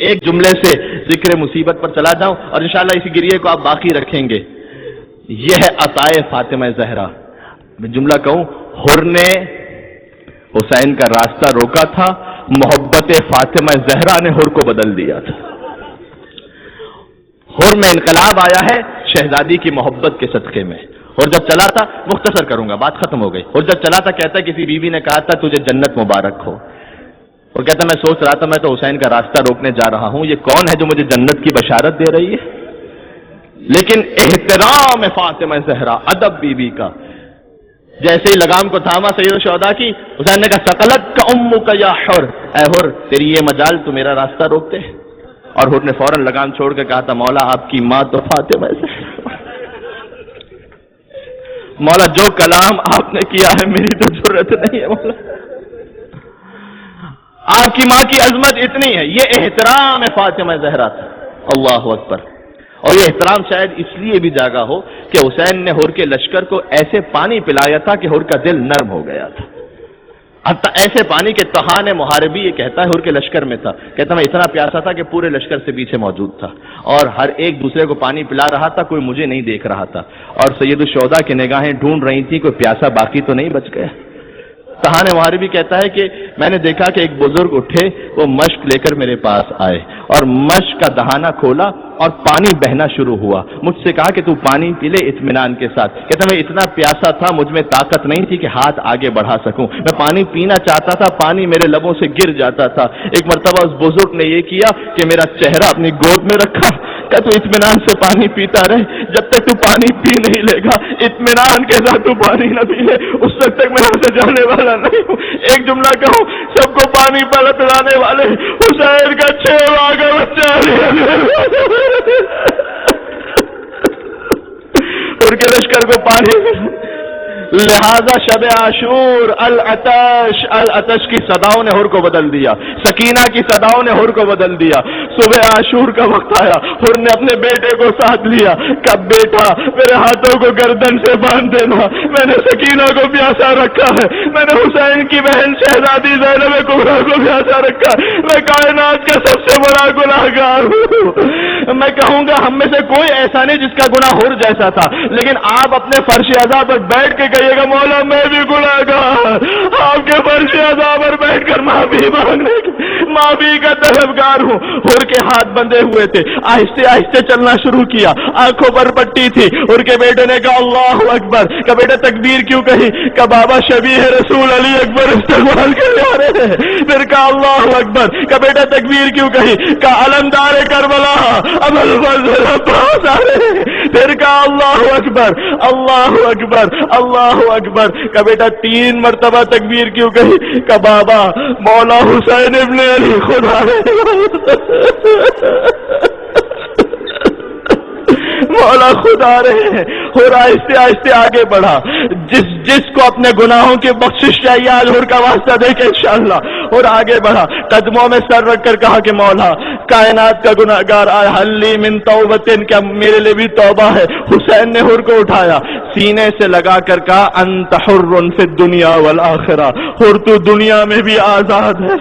ایک جملے سے ذکر مصیبت پر چلا جاؤں اور انشاءاللہ اسی گریے کو آپ باقی رکھیں گے. یہ ہے عطائے فاطمہ زہرا. میں جملہ کہوں، حر نے حسین کا راستہ روکا تھا، محبت فاطمہ زہرا نے حر کو بدل دیا تھا. حر میں انقلاب آیا ہے شہزادی کی محبت کے صدقے میں. اور جب چلا تھا، مختصر کروں گا بات ختم ہو گئی، اور جب چلا تھا کہتا ہے کسی بیوی نے کہا تھا تجھے جنت مبارک ہو، اور کہتا میں سوچ رہا تھا میں تو حسین کا راستہ روکنے جا رہا ہوں، یہ کون ہے جو مجھے جنت کی بشارت دے رہی ہے؟ لیکن احترام فاطمہ زہرا، ادب بیوی کا، جیسے ہی لگام کو تھاما سید الشہداء کی، حسین نے کہا سقلت کا امک یا حر، اے حر تیری یہ مجال تو میرا راستہ روکتے. اور حر نے فوراً لگام چھوڑ کے کہا تھا مولا آپ کی ماں تو فاطمہ زہرا، مولا جو کلام آپ نے کیا ہے میری تو ضرورت نہیں ہے مولا، آپ کی ماں کی عظمت اتنی ہے. یہ احترام فاطمہ زہرا تھا. اللہ اکبر. اور یہ احترام شاید اس لیے بھی جاگا ہو کہ حسین نے حر کے لشکر کو ایسے پانی پلایا تھا کہ حر کا دل نرم ہو گیا تھا. ایسے پانی کے طحان محاربی یہ کہتا ہے حر کے لشکر میں تھا، کہتا میں اتنا پیاسا تھا کہ پورے لشکر سے پیچھے موجود تھا اور ہر ایک دوسرے کو پانی پلا رہا تھا، کوئی مجھے نہیں دیکھ رہا تھا. اور سید الشہداء کی نگاہیں ڈھونڈ رہی تھی کوئی پیاسا باقی تو نہیں بچ گیا. طحان محاربی کہتا ہے کہ میں نے دیکھا کہ ایک بزرگ اٹھے، وہ مشک لے کر میرے پاس آئے اور مشک کا دہانہ کھولا اور پانی بہنا شروع ہوا. مجھ سے کہا کہ تو پانی پی لے اطمینان کے ساتھ. کہتا میں اتنا پیاسا تھا، مجھ میں طاقت نہیں تھی کہ ہاتھ آگے بڑھا سکوں، میں پانی پینا چاہتا تھا، پانی میرے لبوں سے گر جاتا تھا. ایک مرتبہ اس بزرگ نے یہ کیا کہ میرا چہرہ اپنی گود میں رکھا، کہ تو اطمینان سے پانی پیتا رہے، جب تک تو پانی پی نہیں لے گا، اطمینان کے ساتھ تو پانی نہ پی لے اس وقت تک میں یہاں سے جانے والا نہیں ہوں. ایک جملہ کہوں، سب کو پانی پلانے والے حسین کا 6 ماہ کا بچہ ان کے لشکر کو پانی، لہذا شب عاشور العطش کی صداؤں نے حر کو بدل دیا، سکینہ کی صداؤں نے حر کو بدل دیا. صبح عاشور کا وقت آیا، حر نے اپنے بیٹے کو ساتھ لیا. کب بیٹا میرے ہاتھوں کو گردن سے باندھ دینا، میں نے سکینہ کو پیاسا رکھا ہے، میں نے حسین کی بہن شہزادی زینب کبریٰ کو پیاسا رکھا، میں کائنات کا سب سے بڑا گناہگار ہوں. میں کہوں گا ہم میں سے کوئی ایسا نہیں جس کا گناہ حر جیسا تھا، لیکن آپ اپنے فرش عزا پر بیٹھ کے کہیے گا مولا میں بھی گناہگار، آپ کے فرش عزا پر بیٹھ کر معافی مانگنے معافی کا طلبگار ہوں. حر کے ہاتھ بندھے ہوئے تھے، آہستہ آہستہ چلنا شروع کیا، آنکھوں پر پٹی تھی. حر کے بیٹے نے کہا اللہ اکبر. کہ بیٹا تکبیر کیوں کہی؟ کہ بابا شبیہ رسول علی اکبر استقبال کے جا رہے ہیں. پھر کہا اللہ اکبر. کہ بیٹا تکبیر کیوں کہی؟ کہ علمدار کربلا ابو الفضل عباس آ رہے ہیں. پھر کہا اللہ اکبر اللہ اکبر اللہ اکبر. کہ بیٹا 3 مرتبہ تکبیر کیوں کہی؟ کہ بابا مولا حسین ابن علی خدا مولا خدا رہے ہیں. حر آہستہ آہستہ آگے بڑھا. جس کو اپنے گناہوں کی بخشش چاہیے آج حر کا واسطہ دے کے انشاءاللہ. اور آگے بڑھا، قدموں میں سر رکھ کر کہا کہ مولا کائنات کا گناہگار آئے حلی من توبتن، کیا میرے لیے بھی توبہ ہے. حسین نے حر کو اٹھایا، سینے سے لگا کر کہا انت حر فی الدنیا والآخرہ. حر تو دنیا میں بھی آزاد ہے،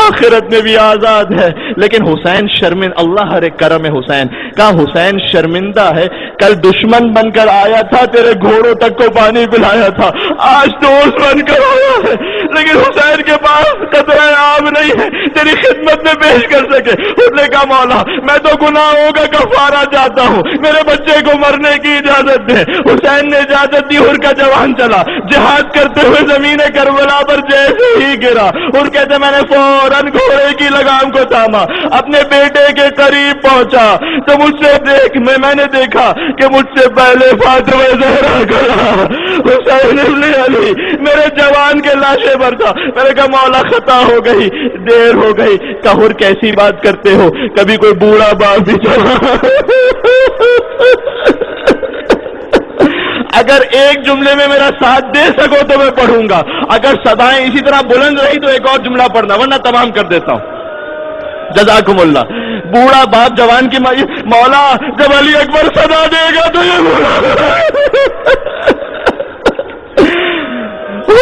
آخرت میں بھی آزاد ہے. لیکن حسین شرمندہ، اللہ ہر کرم حسین. کہا حسین شرمندہ ہے، کل دشمن بن کر آیا تھا، تیرے گھوڑوں تک کو پانی پلایا تھا، آج دوست بن کر آیا ہے، لیکن حسین کے پاس قطرہ آب نہیں ہے تیری خدمت میں پیش کر سکے. اس نے کہا مولا میں تو گناہوں کا کفارہ چاہتا ہوں، میرے بچے کو مرنے کی اجازت دے. حسین نے اجازت دی. حر کا جوان چلا جہاد کرتے ہوئے زمین کربلا پر جیسے ہی گرا، حر کہتے میں نے فوراً گھوڑے کی لگام کو تھاما، اپنے بیٹے کے قریب پہنچا تو مجھ سے میں نے دیکھا کہ مجھ سے پہلے فاطمہ زہرا کھڑا، حسین ابن علی میرے جوان کے لاشے پر تھا. میں نے کہا مولا خطا ہو گئی، دیر ہو گئی. کہ حر کیسی بات کرتے ہو، کبھی کوئی بوڑھا باپ بھی چلا. اگر ایک جملے میں میرا ساتھ دے سکو تو میں پڑھوں گا، اگر صدائیں اسی طرح بلند رہی تو ایک اور جملہ پڑھنا، ورنہ تمام کر دیتا ہوں. جزاکم اللہ. بوڑھا باپ جوان کی مولا جب علی اکبر صدا دے گا تو یہ بوڑھا